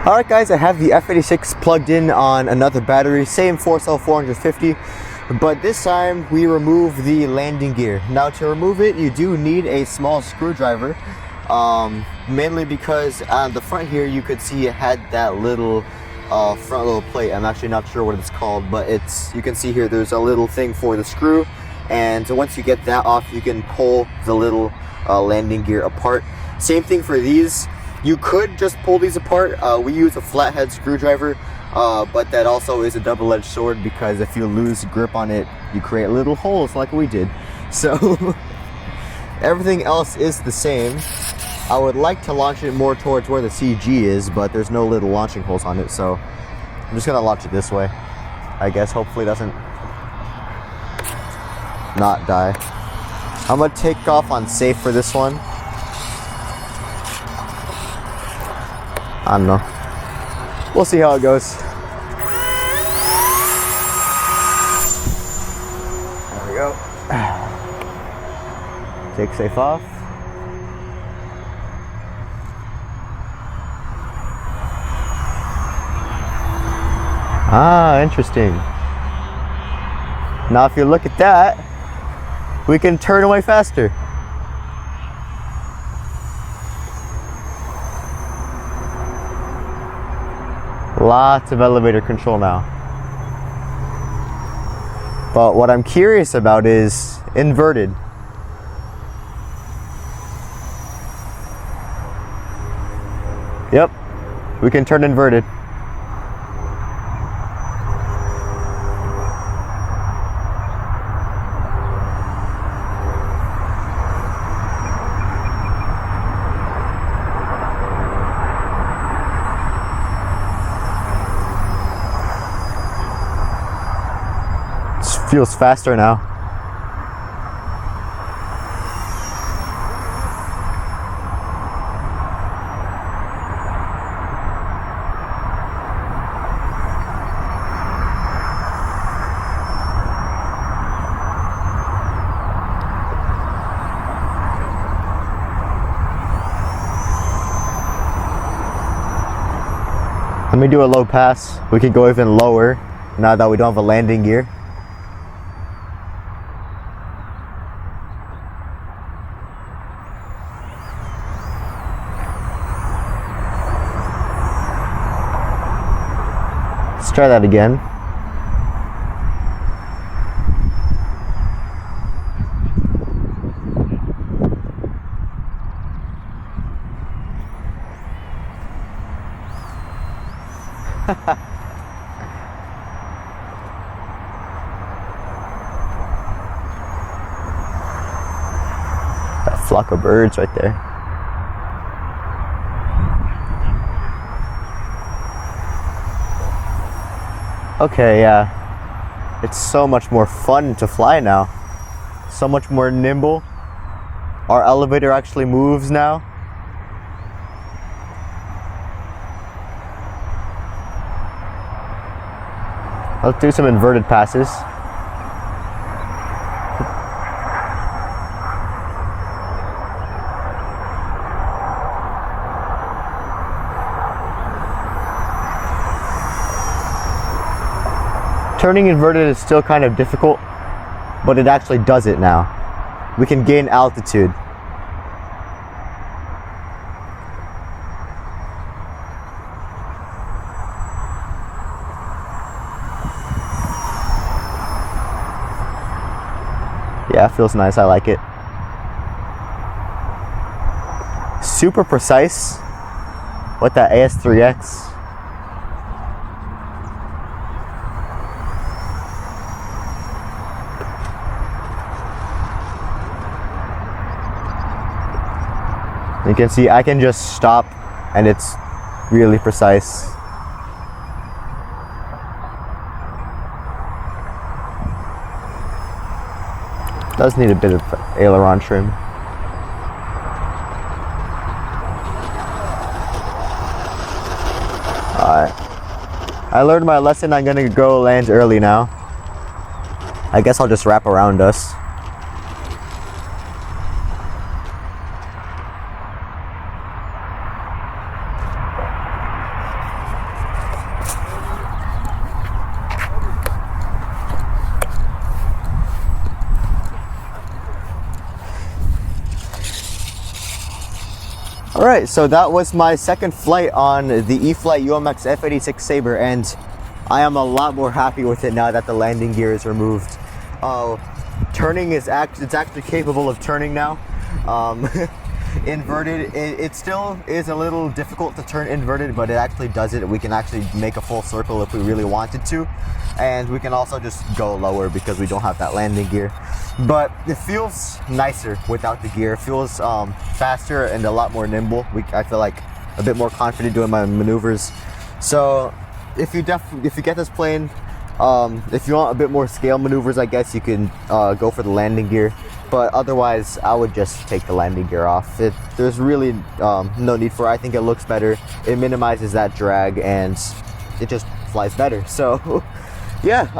Alright guys, I have the F-86 plugged in on another battery, same 4-cell 450, but this time we remove the landing gear. Now to remove it, you do need a small screwdriver, mainly because on the front here you could see it had that little front little plate. I'm actually not sure what it's called, but you can see here there's a little thing for the screw, and once you get that off you can pull the little landing gear apart. Same thing for these. You could just pull these apart. We use a flathead screwdriver, but that also is a double-edged sword, because if you lose grip on it, you create little holes like we did. So everything else is the same. I would like to launch it more towards where the CG is, but there's no little launching holes on it, so I'm just gonna launch it this way. I guess hopefully it doesn't not die. I'm gonna take off on safe for this one. I don't know. We'll see how it goes. There we go. Take safe off. Ah, interesting. Now if you look at that, we can turn away faster. Lots of elevator control now. But what I'm curious about is inverted. Yep, we can turn inverted. Feels faster now. Let me do a low pass. We can go even lower now that we don't have a landing gear. Let's try that again. That flock of birds right there. Okay, yeah, it's so much more fun to fly now. So much more nimble. Our elevator actually moves now. Let's do some inverted passes. Turning inverted is still kind of difficult, but it actually does it now. We can gain altitude. Yeah, it feels nice. I like it. Super precise with that AS3X. You can see I can just stop and it's really precise. Does need a bit of aileron trim. Alright. I learned my lesson. I'm gonna go land early now. I guess I'll just wrap around us. Alright, so that was my second flight on the E-Flite UMX F-86 Sabre, and I am a lot more happy with it now that the landing gear is removed. Turning is it's actually capable of turning now. Inverted, it still is a little difficult to turn inverted, but it actually does it. We can actually make a full circle if we really wanted to, and we can also just go lower because we don't have that landing gear. But it feels nicer without the gear. It feels faster and a lot more nimble. I feel like a bit more confident doing my maneuvers. So if you get this plane, if you want a bit more scale maneuvers, I guess you can go for the landing gear. But otherwise, I would just take the landing gear off. There's really no need for it. I think it looks better. It minimizes that drag, and it just flies better. So yeah,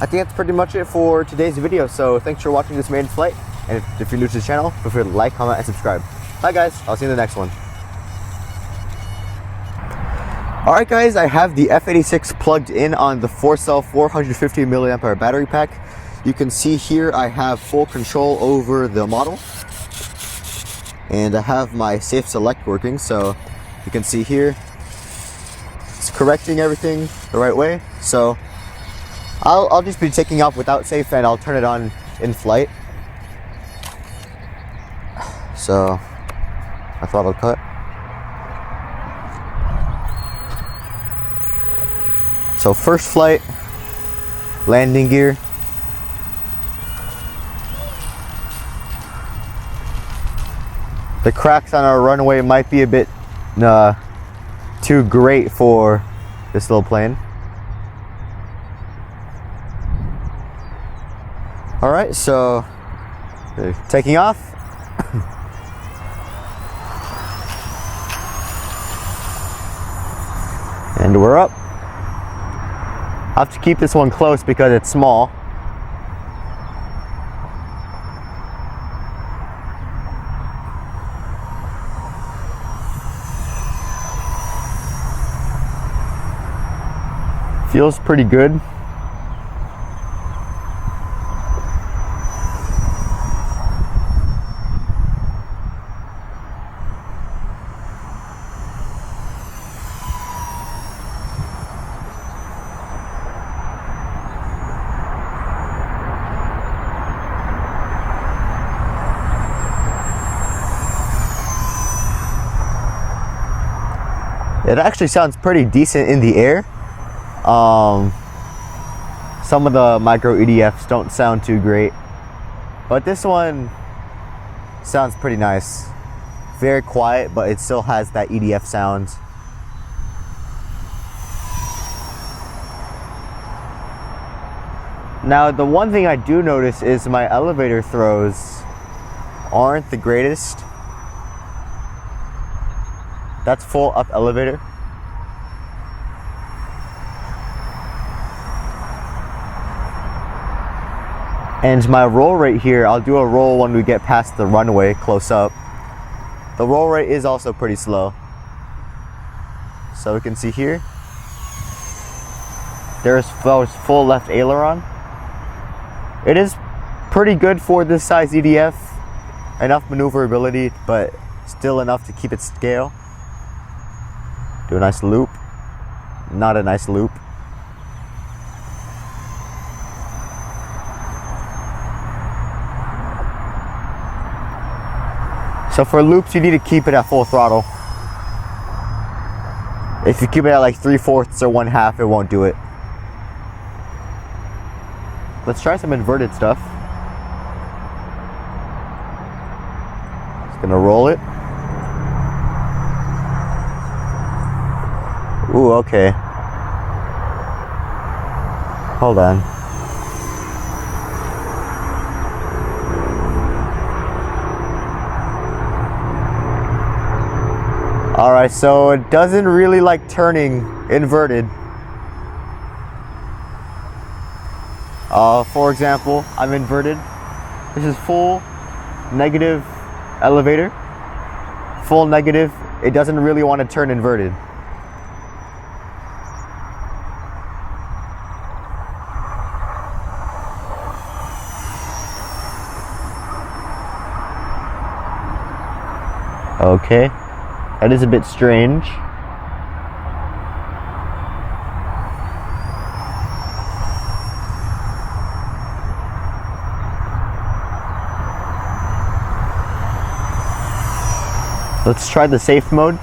I think that's pretty much it for today's video. So thanks for watching this maiden flight. And if you're new to the channel, feel free to like, comment, and subscribe. Bye guys, I'll see you in the next one. Alright guys, I have the F-86 plugged in on the 4-cell 450mAh battery pack. You can see here I have full control over the model. And I have my safe select working, so you can see here it's correcting everything the right way. So I'll just be taking off without safe, and I'll turn it on in flight. So my throttle cut. So first flight, landing gear. The cracks on our runway might be a bit too great for this little plane. Alright, so taking off. And we're up. I have to keep this one close because it's small. Feels pretty good. It actually sounds pretty decent in the air. Some of the micro EDFs don't sound too great, but this one sounds pretty nice. Very quiet, but it still has that EDF sound. Now, the one thing I do notice is my elevator throws aren't the greatest. That's full up elevator. And my roll rate here, I'll do a roll when we get past the runway close up. The roll rate is also pretty slow. So we can see here, there's full left aileron. It is pretty good for this size EDF. Enough maneuverability, but still enough to keep it scale. Do a nice loop. Not a nice loop. So for loops, you need to keep it at full throttle. If you keep it at like 3/4 or 1/2, it won't do it. Let's try some inverted stuff. Just gonna roll it. Ooh, okay. Hold on. Alright, so it doesn't really like turning inverted. For example, I'm inverted. This is full negative elevator. Full negative. It doesn't really want to turn inverted. Okay, that is a bit strange. Let's try the safe mode.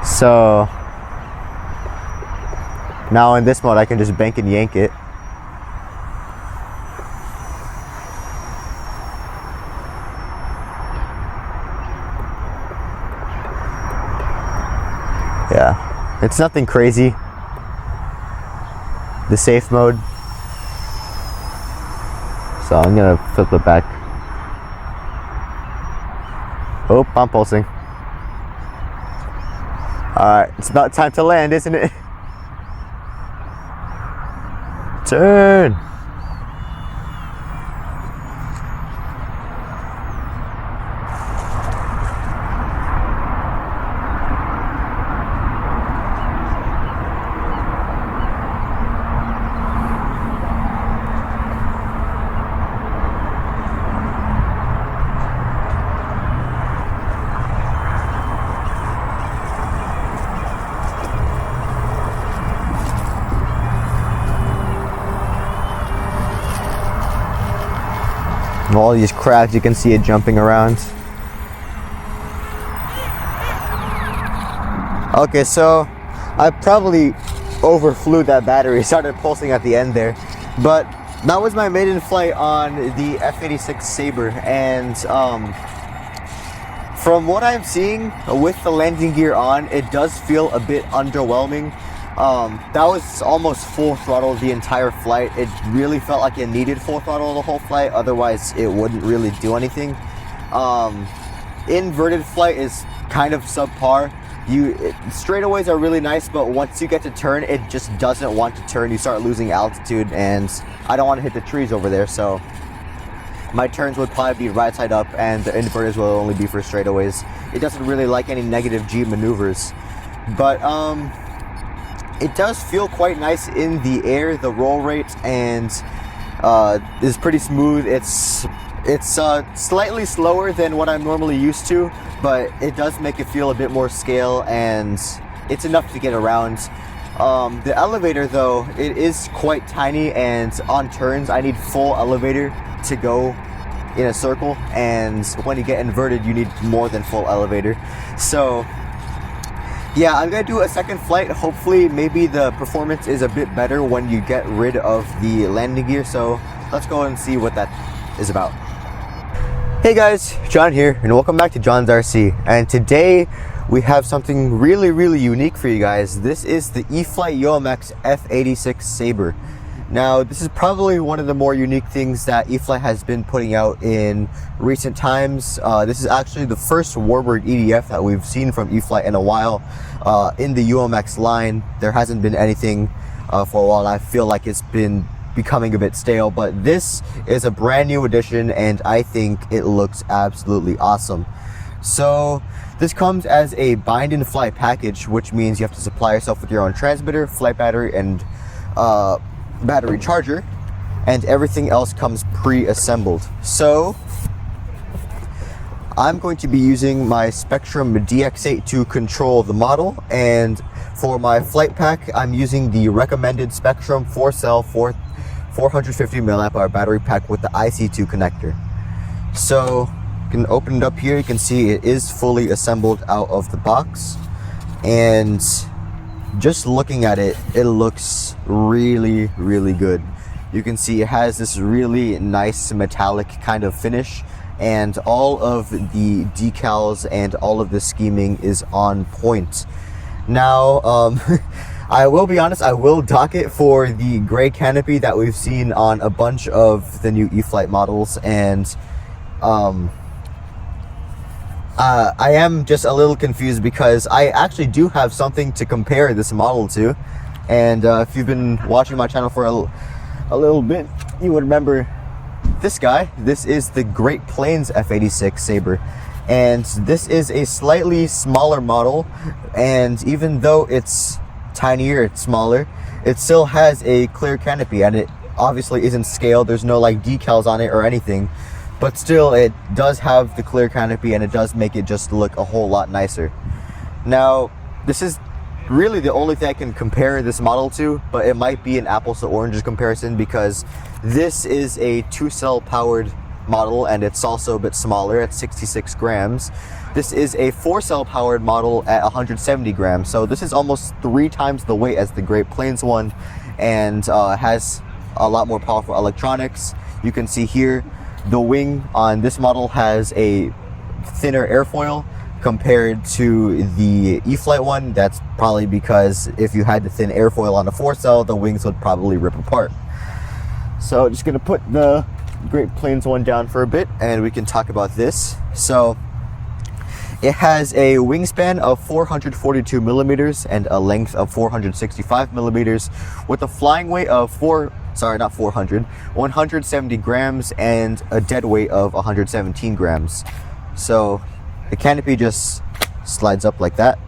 So now in this mode I can just bank and yank it. Yeah, it's nothing crazy. The safe mode. So I'm gonna flip it back. Oh, I'm pulsing. Alright, it's about time to land, isn't it? Turn! All these cracks, you can see it jumping around. Okay, so I probably overflew that battery, started pulsing at the end there, but that was my maiden flight on the F-86 Sabre, and from what I'm seeing with the landing gear on, it does feel a bit underwhelming. That was almost full throttle the entire flight. It really felt like it needed full throttle the whole flight, otherwise it wouldn't really do anything. Inverted flight is kind of subpar. Straightaways are really nice, but once you get to turn, it just doesn't want to turn. You start losing altitude, and I don't want to hit the trees over there, so my turns would probably be right side up, and the inverters will only be for straightaways. It doesn't really like any negative G maneuvers, but it does feel quite nice in the air. The roll rate and is pretty smooth. It's slightly slower than what I'm normally used to, but it does make it feel a bit more scale, and it's enough to get around. The elevator though, it is quite tiny, and on turns I need full elevator to go in a circle, and when you get inverted you need more than full elevator. So yeah, I'm gonna do a second flight. Hopefully maybe the performance is a bit better when you get rid of the landing gear, so let's go and see what that is about. Hey guys, John here, and welcome back to John's RC. And today we have something really unique for you guys. This is the E-Flite UMX F-86 Sabre. Now, this is probably one of the more unique things that E-Flite has been putting out in recent times. This is actually the first Warbird EDF that we've seen from E-Flite in a while. In the UMX line, there hasn't been anything for a while. I feel like it's been becoming a bit stale, but this is a brand new edition, and I think it looks absolutely awesome. So this comes as a bind and fly package, which means you have to supply yourself with your own transmitter, flight battery, and battery charger, and everything else comes pre-assembled. So I'm going to be using my Spectrum DX8 to control the model, and for my flight pack I'm using the recommended Spectrum 4-cell 450 mAh battery pack with the IC2 connector. So you can open it up here. You can see it is fully assembled out of the box, and just looking at it, it looks really good. You can see it has this really nice metallic kind of finish, and all of the decals and all of the scheming is on point. Now, I will be honest, I will dock it for the gray canopy that we've seen on a bunch of the new E-Flite models, and I am just a little confused because I actually do have something to compare this model to, and if you've been watching my channel for a little bit, you would remember this guy. This is the Great Plains F-86 Sabre, and this is a slightly smaller model, and even though it's tinier, it's smaller, it still has a clear canopy, and it obviously isn't scaled. There's no like decals on it or anything, but still it does have the clear canopy and it does make it just look a whole lot nicer. Now, this is really the only thing I can compare this model to, but it might be an apples to oranges comparison because this is a 2-cell powered model and it's also a bit smaller at 66 grams. This is a 4-cell powered model at 170 grams. So this is almost 3 times the weight as the Great Plains one, and has a lot more powerful electronics. You can see here the wing on this model has a thinner airfoil compared to the E-Flite one. That's probably because if you had the thin airfoil on a 4-cell, the wings would probably rip apart. So just gonna put the Great Plains one down for a bit and we can talk about this. So it has a wingspan of 442 millimeters and a length of 465 millimeters with a flying weight of 170 grams and a dead weight of 117 grams. So the canopy just slides up like that.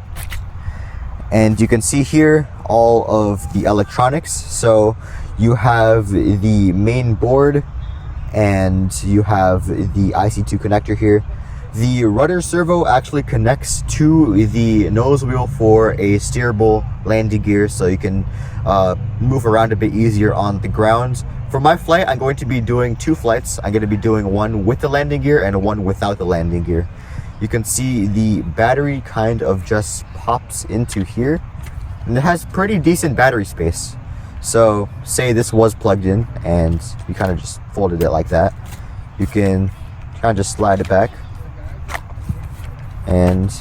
And you can see here all of the electronics. So you have the main board and you have the IC2 connector here. The rudder servo actually connects to the nose wheel for a steerable landing gear, so you can move around a bit easier on the ground. For my flight, I'm going to be doing 2 flights. I'm going to be doing one with the landing gear and one without the landing gear. You can see the battery kind of just pops into here, and it has pretty decent battery space. So say this was plugged in and you kind of just folded it like that, you can kind of just slide it back and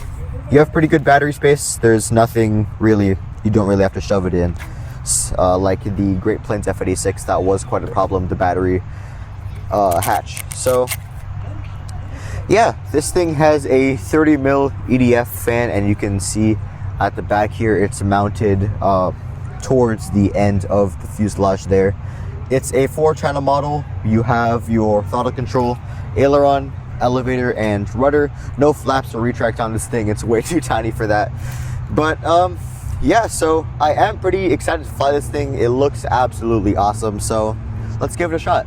you have pretty good battery space. There's nothing really, you don't really have to shove it in. Like the Great Plains F-86, that was quite a problem, the battery hatch. So yeah, this thing has a 30mm EDF fan, and you can see at the back here it's mounted towards the end of the fuselage there. It's a 4-channel model. You have your throttle control, aileron, elevator, and rudder. No flaps or retract on this thing. It's way too tiny for that. But yeah, so I am pretty excited to fly this thing. It looks absolutely awesome. So let's give it a shot.